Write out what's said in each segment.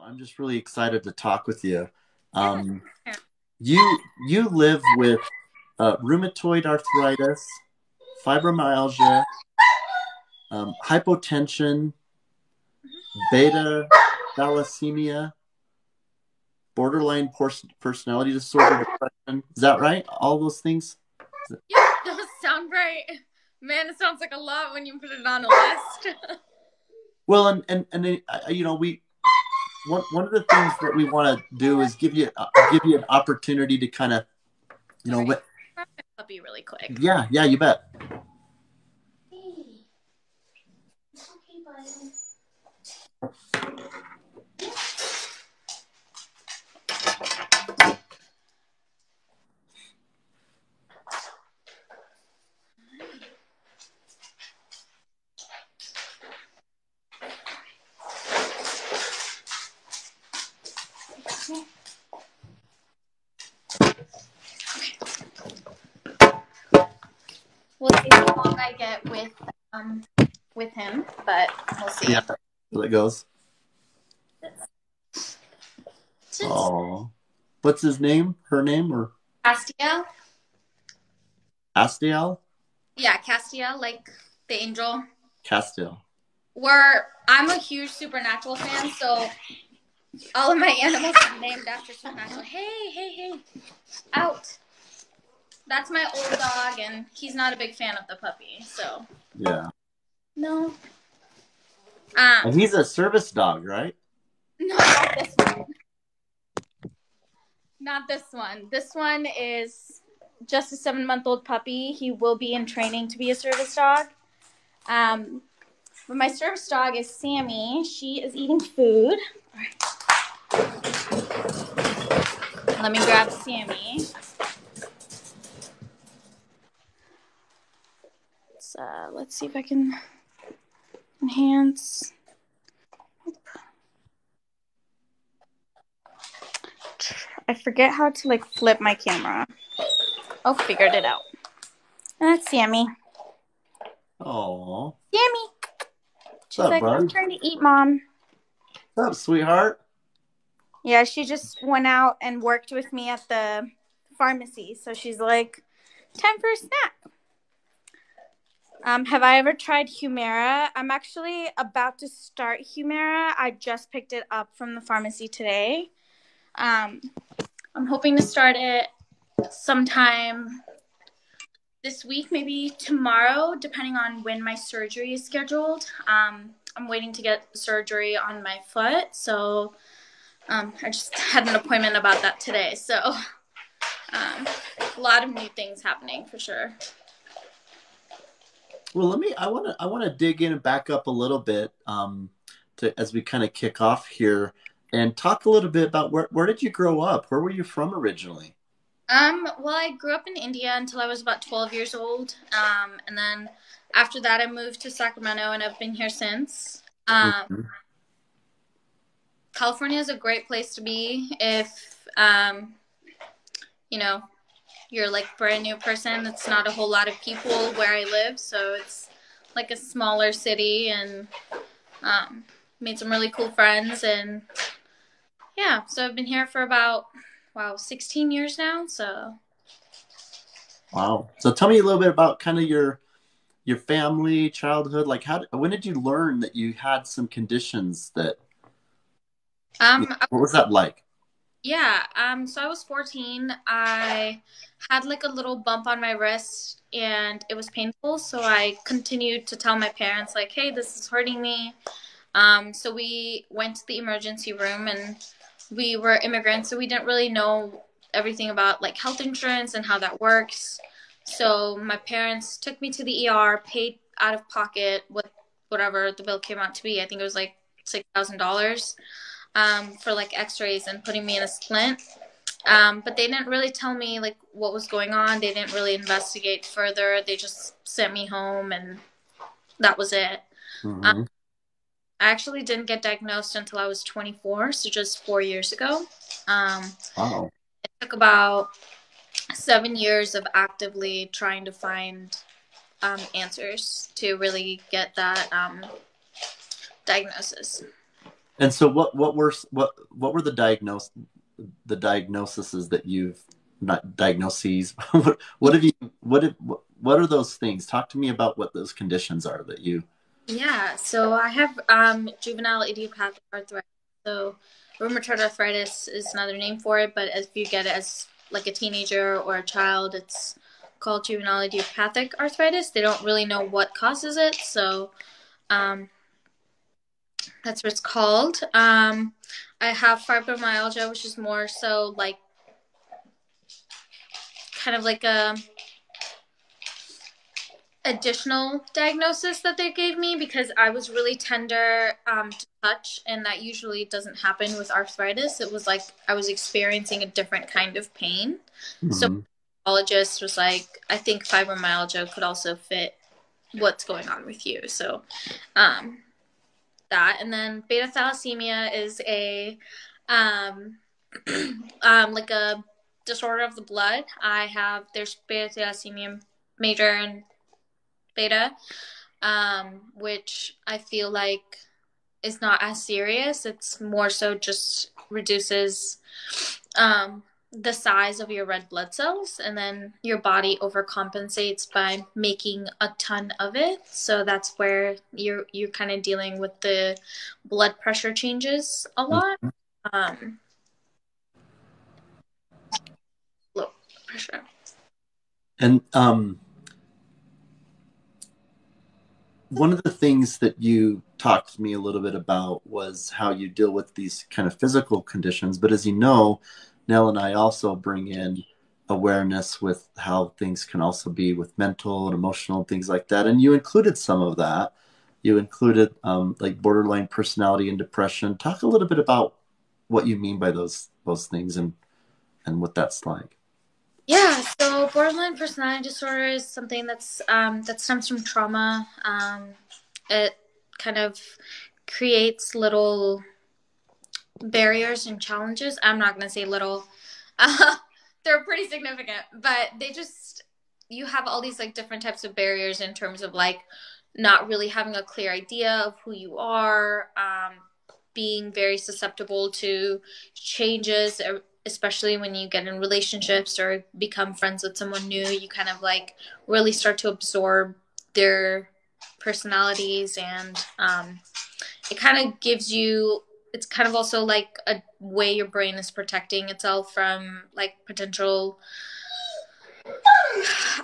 I'm just really excited to talk with you. Yeah. Um, you live with rheumatoid arthritis, fibromyalgia, hypotension, beta thalassemia, borderline personality disorder, depression. Is that right? All those things? Yeah, those sound right. Man, it sounds like a lot when you put it on a list. Well, we one of the things that we want to do is give you an opportunity to kind of Sorry. what. Grab my puppy really quick. Yeah, you bet. It's okay, buddy. We'll see how long I get with him, but we'll see. Yeah, so it goes. Oh, what's his name? Her name or Castiel? Astiel? Yeah, Castiel, like the angel. Castiel. I'm a huge Supernatural fan, so all of my animals are named after Supernatural. Hey, out. That's my old dog, and he's not a big fan of the puppy, so. Yeah. No. And he's a service dog, right? No, not this one. Not this one. This one is just a 7-month-old puppy. He will be in training to be a service dog. But my service dog is Sammy. She is eating food. Let me grab Sammy. Let's see if I can enhance. I forget how to flip my camera. Oh, figured it out. And that's Sammy. Oh. Sammy. She's What's up, bud? I'm trying to eat, Mom. What's up, sweetheart? Yeah, she just went out and worked with me at the pharmacy. So she's like, time for a snack. Have I ever tried Humira? I'm actually about to start Humira. I just picked it up from the pharmacy today. I'm hoping to start it sometime this week, maybe tomorrow, depending on when my surgery is scheduled. I'm waiting to get surgery on my foot, so I just had an appointment about that today. So a lot of new things happening for sure. Well, I want to dig in and back up a little bit as we kind of kick off here and talk a little bit about where did you grow up? Where were you from originally? Well, I grew up in India until I was about 12 years old. And then after that, I moved to Sacramento, and I've been here since. California is a great place to be if, you're brand new person. It's not a whole lot of people where I live, so it's like a smaller city, and made some really cool friends, and yeah, so I've been here for about 16 years now. So Wow. So tell me a little bit about kind of your family, childhood. When did you learn that you had some conditions that? What was that like? Yeah, so I was 14. I had a little bump on my wrist, and it was painful, so I continued to tell my parents hey, this is hurting me. So we went to the emergency room, and we were immigrants, so we didn't really know everything about health insurance and how that works. So my parents took me to the ER, paid out of pocket whatever the bill came out to be. I think it was $6,000 for x-rays and putting me in a splint. But they didn't really tell me what was going on. They didn't really investigate further. They just sent me home, and that was it. Mm-hmm. I actually didn't get diagnosed until I was 24, so just 4 years ago. Wow. It took about 7 years of actively trying to find answers to really get that diagnosis. And so what were the diagnoses that you've not diagnoses what have you what are those things? Talk to me about what those conditions are that you. Yeah, so I have juvenile idiopathic arthritis. So rheumatoid arthritis is another name for it, but if you get it as like a teenager or a child, it's called juvenile idiopathic arthritis. They don't really know what causes it, so um, that's what it's called. I have fibromyalgia, which is more so like kind of like a additional diagnosis that they gave me because I was really tender to touch, and that usually doesn't happen with arthritis. It was like I was experiencing a different kind of pain. So Mm-hmm. the neurologist was like, I think fibromyalgia could also fit what's going on with you. So that, and then beta thalassemia is a like a disorder of the blood. There's beta thalassemia major and beta, which I feel like is not as serious. It's more so just reduces the size of your red blood cells, and then your body overcompensates by making a ton of it. So that's where you're kind of dealing with the blood pressure changes a lot. Um, Low pressure. And one of the things that you talked to me a little bit about was how you deal with these kind of physical conditions. But as you know, Nell and I also bring in awareness with how things can also be with mental and emotional and things like that. And you included some of that. You included like borderline personality and depression. Talk a little bit about what you mean by those things and what that's like. Yeah, so borderline personality disorder is something that stems from trauma. It kind of creates little barriers and challenges. I'm not gonna say little. Uh, they're pretty significant, but you have all these like different types of barriers in terms of like not really having a clear idea of who you are, being very susceptible to changes, especially when you get in relationships or become friends with someone new. You kind of like really start to absorb their personalities, and it kind of gives you, it's kind of also like a way your brain is protecting itself from like potential,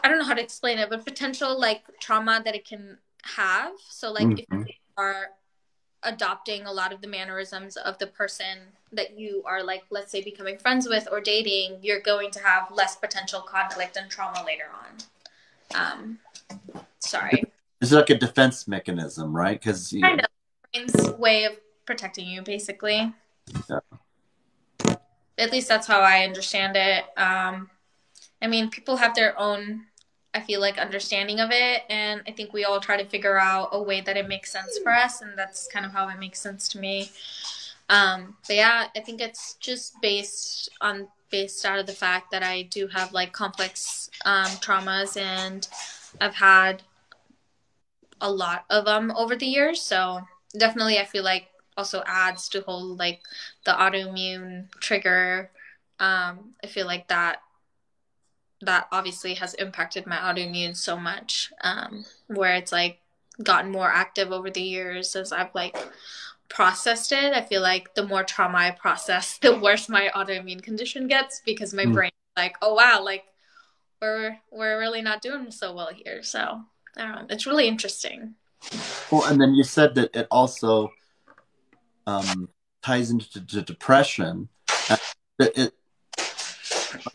I don't know how to explain it, but potential like trauma that it can have. So like if Mm-hmm. you are adopting a lot of the mannerisms of the person that you are like, let's say, becoming friends with or dating, you're going to have less potential conflict and trauma later on. Sorry. It's like a defense mechanism, right? Because Kind of brain's way of protecting you, basically. yeah. At least that's how I understand it. I mean, people have their own, I feel like, understanding of it, and I think we all try to figure out a way that it makes sense for us, and that's kind of how it makes sense to me. But yeah, I think it's just based out of the fact that I do have like complex traumas, and I've had a lot of them over the years. So definitely, I feel like also adds to whole like the autoimmune trigger. I feel like that obviously has impacted my autoimmune so much, where it's like gotten more active over the years as I've like processed it. I feel like the more trauma I process, the worse my autoimmune condition gets, because my brain is like, oh wow, like we're really not doing so well here. So I don't know. It's really interesting. Well, and then you said that it also ties into depression. It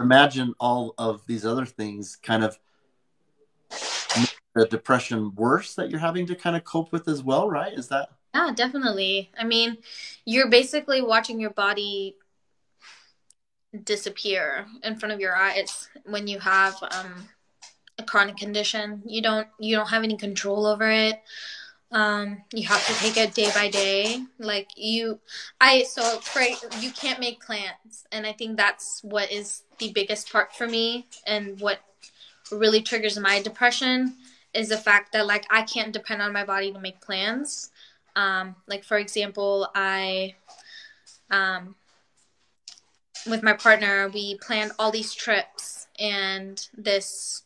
imagine all of these other things kind of make the depression worse that you're having to kind of cope with as well, right? Is that? Yeah, definitely. I mean, you're basically watching your body disappear in front of your eyes when you have a chronic condition. You don't have any control over it. You have to take it day by day. Like you can't make plans, and I think that's what is the biggest part for me, and what really triggers my depression is the fact that like I can't depend on my body to make plans. Like for example, um, with my partner, we planned all these trips and this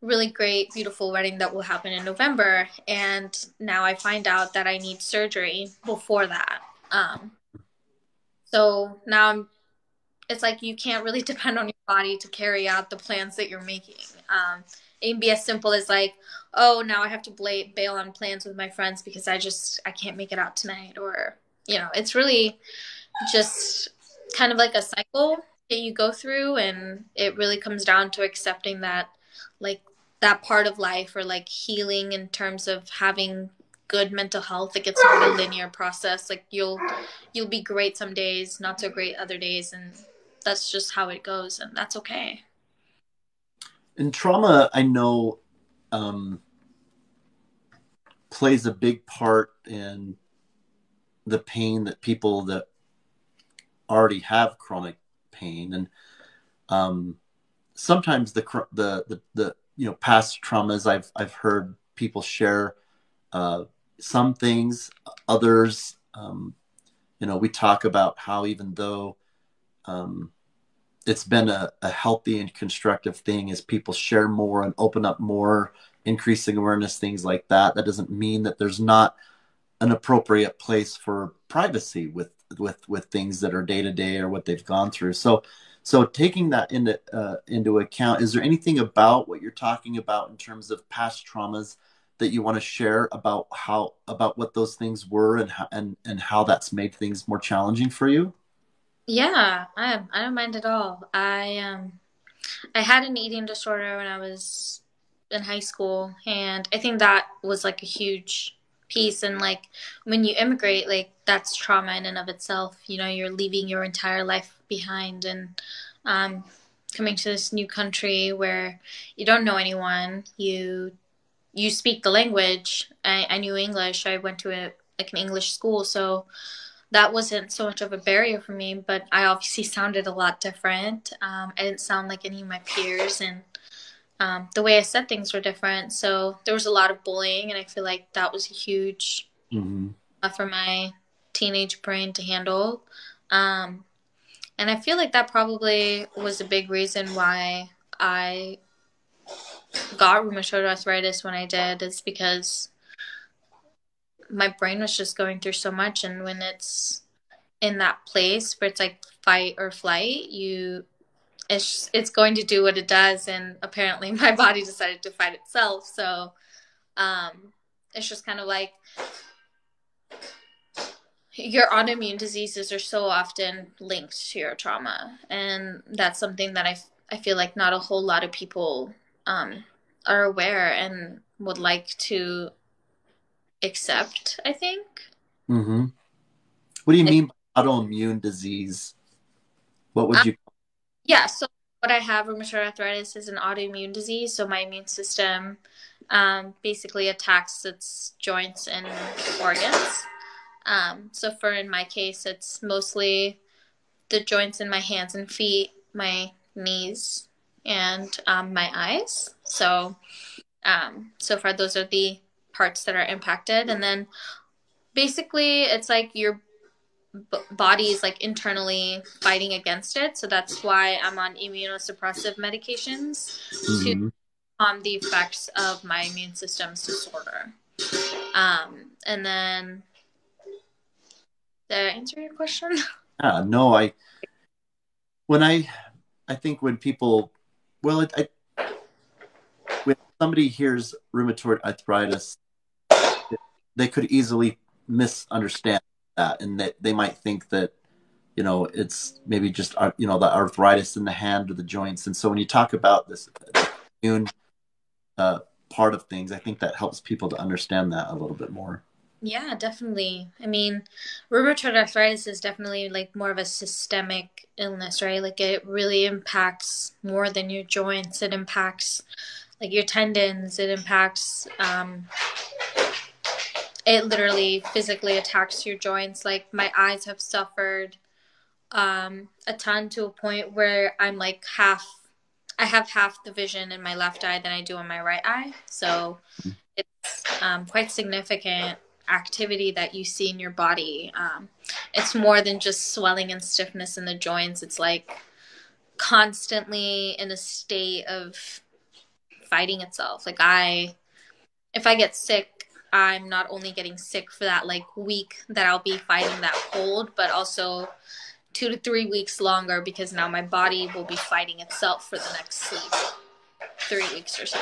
really great, beautiful wedding that will happen in November. And now I find out that I need surgery before that. Um, so now it's like you can't really depend on your body to carry out the plans that you're making. It can be as simple as like, oh, now I have to bail on plans with my friends because I can't make it out tonight, or it's really just kind of like a cycle that you go through, and it really comes down to accepting that, like, that part of life, or like healing in terms of having good mental health. Like, it's not a linear process. Like, you'll be great some days, not so great other days, and that's just how it goes, and that's okay. And trauma, I know, um, plays a big part in the pain that people that already have chronic pain, and sometimes the past traumas, I've heard people share some things, others, we talk about how even though it's been a healthy and constructive thing as people share more and open up more, increasing awareness, things like that. That doesn't mean that there's not an appropriate place for privacy with things that are day to day or what they've gone through. So taking that into account, is there anything about what you're talking about in terms of past traumas that you want to share about what those things were, and how that's made things more challenging for you? Yeah, I don't mind at all. I had an eating disorder when I was in high school, and I think that was like a huge piece. And like when you immigrate, like that's trauma in and of itself. You're leaving your entire life behind, and um, coming to this new country where you don't know anyone. You speak the language. I knew English. I went to an English school, so that wasn't so much of a barrier for me, but I obviously sounded a lot different. I didn't sound like any of my peers, and the way I said things were different. So there was a lot of bullying, and I feel like that was huge Mm-hmm. for my teenage brain to handle. Um, and I feel like that probably was a big reason why I got rheumatoid arthritis when I did, is because my brain was just going through so much. And when it's in that place where it's like fight or flight, it's going to do what it does, and apparently my body decided to fight itself. So it's just kind of like your autoimmune diseases are so often linked to your trauma, and that's something that I feel like not a whole lot of people are aware and would like to accept, I think. Mm-hmm. What do you mean by autoimmune disease? What would you? Yeah, so what I have, rheumatoid arthritis, is an autoimmune disease. So my immune system basically attacks its joints and organs. So in my case, it's mostly the joints in my hands and feet, my knees, and my eyes. So far, those are the parts that are impacted. And then basically, it's like your body is like internally fighting against it. So that's why I'm on immunosuppressive medications to Mm-hmm. calm the effects of my immune system's disorder. And then, did I answer your question? Yeah, no, when I think when people, well, when somebody hears rheumatoid arthritis, they could easily misunderstand that, and that they might think that it's maybe just the arthritis in the hand or the joints. And so when you talk about this immune uh, part of things, I think that helps people to understand that a little bit more. Yeah, definitely. I mean, rheumatoid arthritis is definitely like more of a systemic illness, right? Like it really impacts more than your joints. It impacts like your tendons. It impacts, it literally physically attacks your joints. Like my eyes have suffered a ton, to a point where I have half the vision in my left eye than I do in my right eye. So it's quite significant. activity that you see in your body. It's more than just swelling and stiffness in the joints. It's like constantly in a state of fighting itself. Like if I get sick, I'm not only getting sick for that like week that I'll be fighting that cold, but also 2 to 3 weeks longer, because now my body will be fighting itself for the next 3 weeks or so.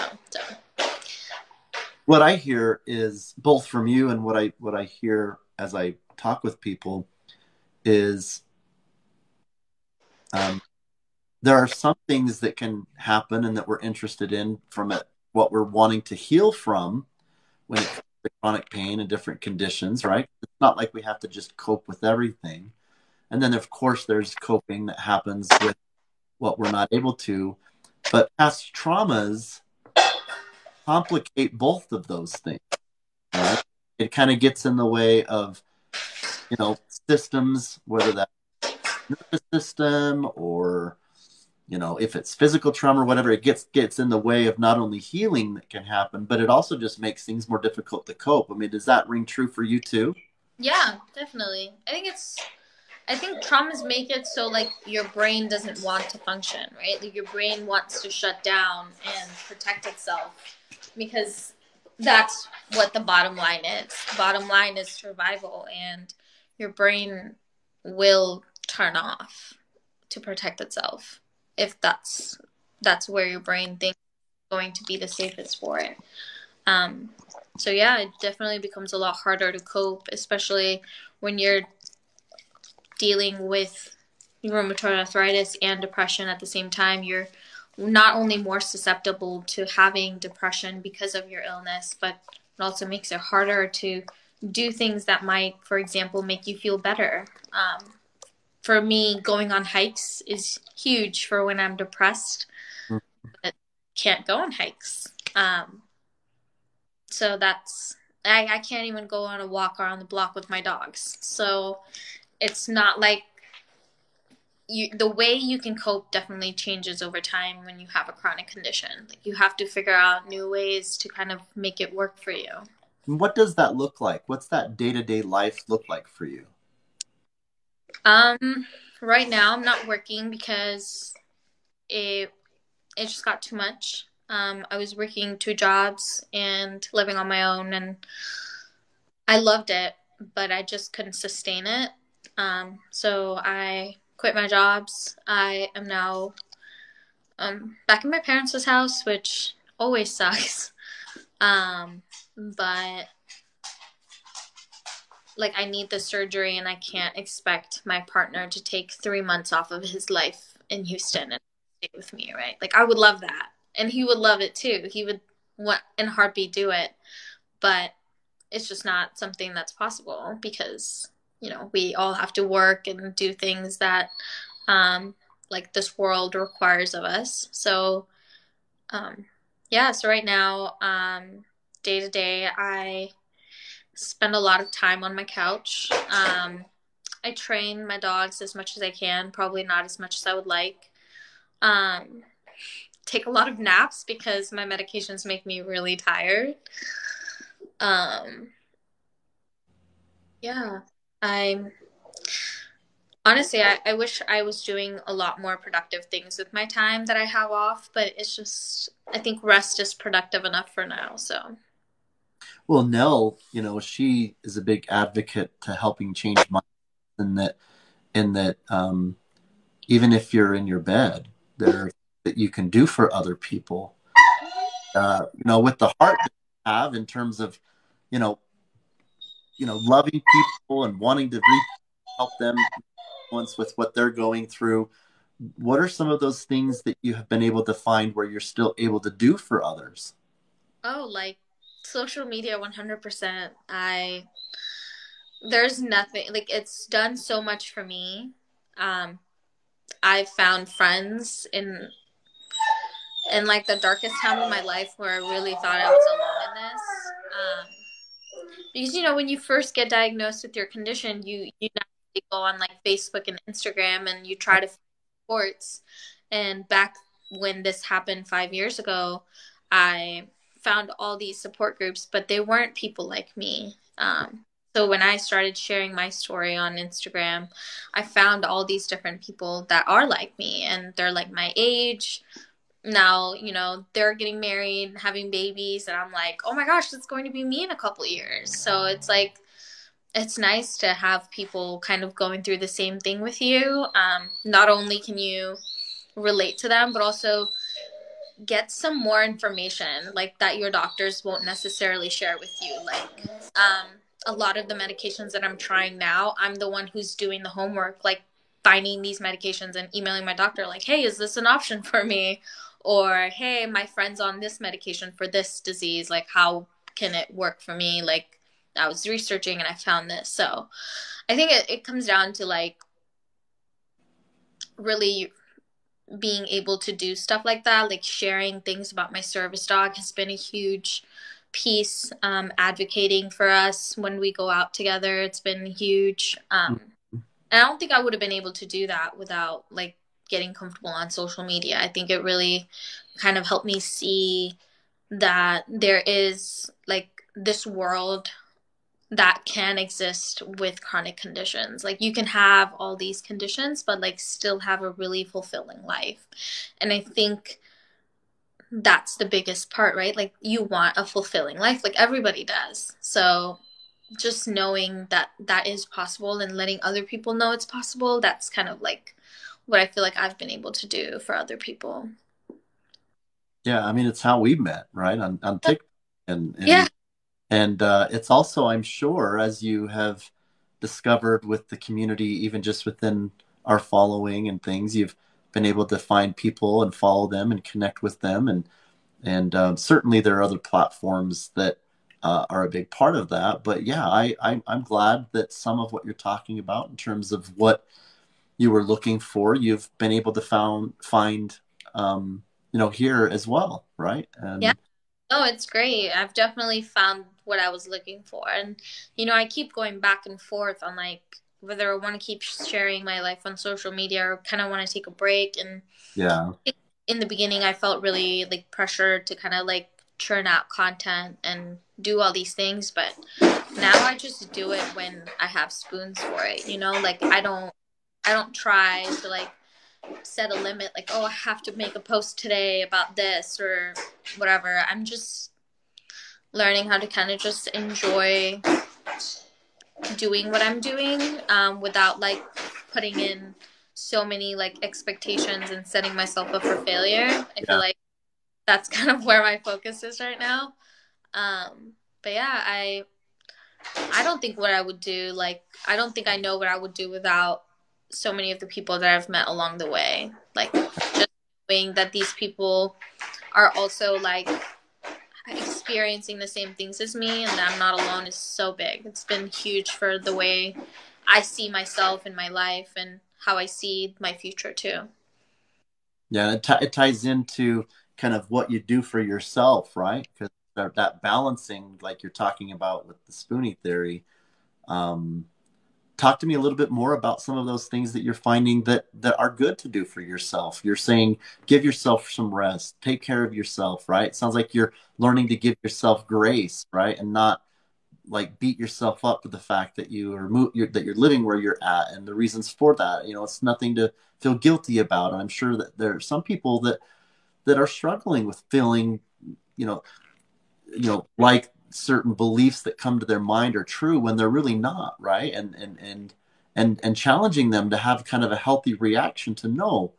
What I hear is, both from you and what I hear as I talk with people, is there are some things that can happen and that we're interested in from it, what we're wanting to heal from when it comes to chronic pain and different conditions, right? It's not like we have to just cope with everything. And then, of course, there's coping that happens with what we're not able to. But past traumas complicate both of those things, right? It kind of gets in the way of, systems, whether that's nervous system or, if it's physical trauma or whatever, it gets in the way of not only healing that can happen, but it also just makes things more difficult to cope. I mean, does that ring true for you too? Yeah, definitely. I think traumas make it so like your brain doesn't want to function, right? Like your brain wants to shut down and protect itself, because that's what the bottom line is. Bottom line is survival, and your brain will turn off to protect itself if that's where your brain thinks is going to be the safest for it. So yeah, it definitely becomes a lot harder to cope, especially when you're dealing with rheumatoid arthritis and depression at the same time. You're not only more susceptible to having depression because of your illness, but it also makes it harder to do things that might, for example, make you feel better. For me, going on hikes is huge for when I'm depressed, but can't go on hikes. So I can't even go on a walk around the block with my dogs. So it's not like the way you can cope definitely changes over time when you have a chronic condition. Like you have to figure out new ways to kind of make it work for you. What does that look like? What's that day-to-day life look like for you? Right now I'm not working because it just got too much. I was working 2 jobs and living on my own, and I loved it, but I just couldn't sustain it. So I quit my jobs. I am now back in my parents' house, which always sucks. But like I need the surgery, and I can't expect my partner to take 3 months off of his life in Houston and stay with me, right? Like I would love that, and he would love it too. He would want in a heartbeat do it, but it's just not something that's possible because we all have to work and do things that like this world requires of us. So yeah, so right now, day to day, I spend a lot of time on my couch. I train my dogs as much as I can, probably not as much as I would like. Take a lot of naps because my medications make me really tired. Yeah, I'm honestly, I wish I was doing a lot more productive things with my time that I have off, but it's just, I think rest is productive enough for now, so. Well, Nell, she is a big advocate to helping change minds, and that even if you're in your bed, there that you can do for other people. With the heart that you have in terms of, loving people and wanting to help them once with what they're going through. What are some of those things that you have been able to find where you're still able to do for others? Oh, like social media, 100%. There's nothing, like it's done so much for me. I've found friends in like the darkest time of my life where I really thought I was alone in this. Because when you first get diagnosed with your condition, you naturally go on like Facebook and Instagram and you try to find supports. And back when this happened 5 years ago, I found all these support groups, but they weren't people like me. So when I started sharing my story on Instagram, I found all these different people that are like me, and they're like my age. Now, they're getting married, having babies, and I'm like, oh my gosh, that's going to be me in a couple years. So it's like, it's nice to have people kind of going through the same thing with you. Not only can you relate to them, but also get some more information like that your doctors won't necessarily share with you. Like, a lot of the medications that I'm trying now, I'm the one who's doing the homework, like finding these medications and emailing my doctor like, hey, is this an option for me? Or, hey, my friend's on this medication for this disease, like how can it work for me? Like, I was researching and I found this. So I think it comes down to like really being able to do stuff like that, like sharing things about my service dog has been a huge piece. Advocating for us when we go out together, it's been huge. And I don't think I would have been able to do that without like getting comfortable on social media. I think it really kind of helped me see that there is like this world that can exist with chronic conditions. Like you can have all these conditions, but like still have a really fulfilling life. And I think that's the biggest part, right? Like you want a fulfilling life, like everybody does. So just knowing that that is possible and letting other people know it's possible, that's kind of like what I feel like I've been able to do for other people. Yeah, I mean, it's how we met, right? On TikTok. And Yeah. it's also, I'm sure, as you have discovered with the community, even just within our following and things, you've been able to find people and follow them and connect with them. And certainly there are other platforms that are a big part of that. But yeah, I'm glad that some of what you're talking about in terms of what you were looking for, you've been able to find here as well, right? Yeah. And Oh, it's great. I've definitely found what I was looking for. And, I keep going back and forth on like whether I want to keep sharing my life on social media or kind of want to take a break. And yeah, in the beginning, I felt really like pressured to kind of like churn out content and do all these things. But now I just do it when I have spoons for it, like I don't try to like set a limit like, oh, I have to make a post today about this or whatever. I'm just learning how to kind of just enjoy doing what I'm doing, without like putting in so many like expectations and setting myself up for failure. I feel yeah, like that's kind of where my focus is right now. But yeah, I don't think what I would do, like I don't think I know what I would do without so many of the people that I've met along the way. Like just knowing that these people are also like experiencing the same things as me and that I'm not alone is so big. It's been huge for the way I see myself in my life and how I see my future too. yeah. It ties into kind of what you do for yourself, right? Because that balancing, like you're talking about with the Spoonie theory. Um, Talk to me a little bit more about some of those things that you're finding that are good to do for yourself. You're saying give yourself some rest, take care of yourself, right? It sounds like you're learning to give yourself grace, right? And not like beat yourself up with the fact that that you're living where you're at and the reasons for that. It's nothing to feel guilty about. And I'm sure that there are some people that are struggling with feeling, you know, like certain beliefs that come to their mind are true when they're really not, right? And challenging them to have kind of a healthy reaction to, no,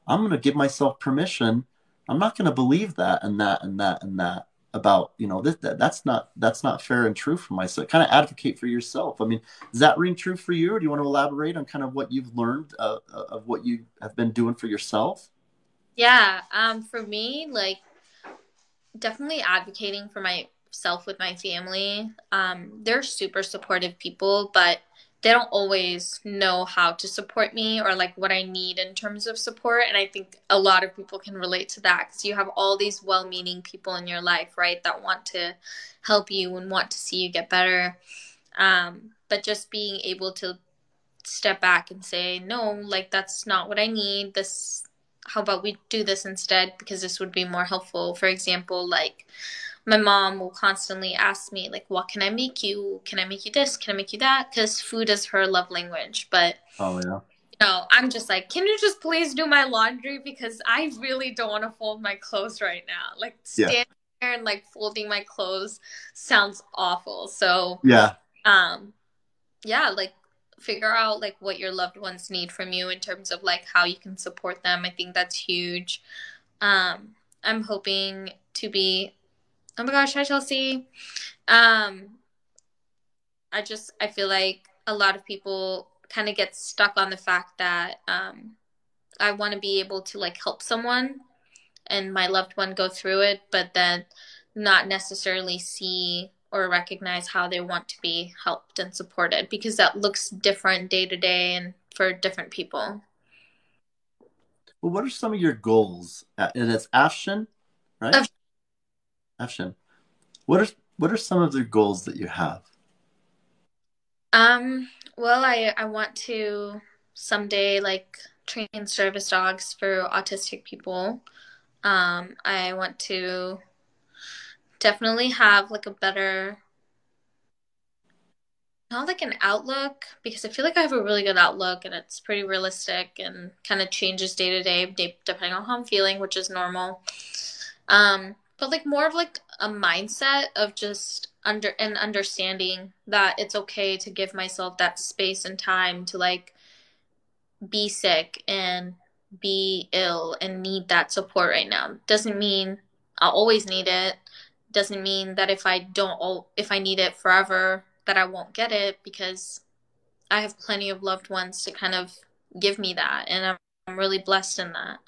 I'm going to give myself permission. I'm not going to believe that and that and that and that about, that's not fair and true for myself. Kind of advocate for yourself. I mean, does that ring true for you, or do you want to elaborate on kind of what you've learned of what you have been doing for yourself? Yeah, for me, like definitely advocating for myself with my family. They're super supportive people, but they don't always know how to support me or like what I need in terms of support. And I think a lot of people can relate to that because you have all these well meaning people in your life, right, that want to help you and want to see you get better. But just being able to step back and say, no, like that's not what I need. How about we do this instead? Because this would be more helpful. For example, like my mom will constantly ask me, like, what can I make you? Can I make you this? Can I make you that? Because food is her love language. But, Oh yeah. I'm just like, can you just please do my laundry? Because I really don't want to fold my clothes right now. Like, Yeah. standing there and like folding my clothes sounds awful. So, Yeah. um, yeah, like figure out like what your loved ones need from you in terms of like how you can support them. I think that's huge. I'm hoping to be, oh my gosh, hi Chelsea. Um, I feel like a lot of people kind of get stuck on the fact that I want to be able to like help someone and my loved one go through it, but then not necessarily see or recognize how they want to be helped and supported because that looks different day to day and for different people. Well, what are some of your goals? And it's Afshin, right? Of- Afshin. What are some of the goals that you have? well, I want to someday like train service dogs for autistic people. I want to definitely have like a better, not like an outlook, because I feel like I have a really good outlook and it's pretty realistic and kind of changes day to day depending on how I'm feeling, which is normal. But like more of like a mindset of just understanding that it's okay to give myself that space and time to like be sick and be ill and need that support right now. Doesn't mean I'll always need it. Doesn't mean that if I need it forever, that I won't get it because I have plenty of loved ones to kind of give me that. And I'm really blessed in that.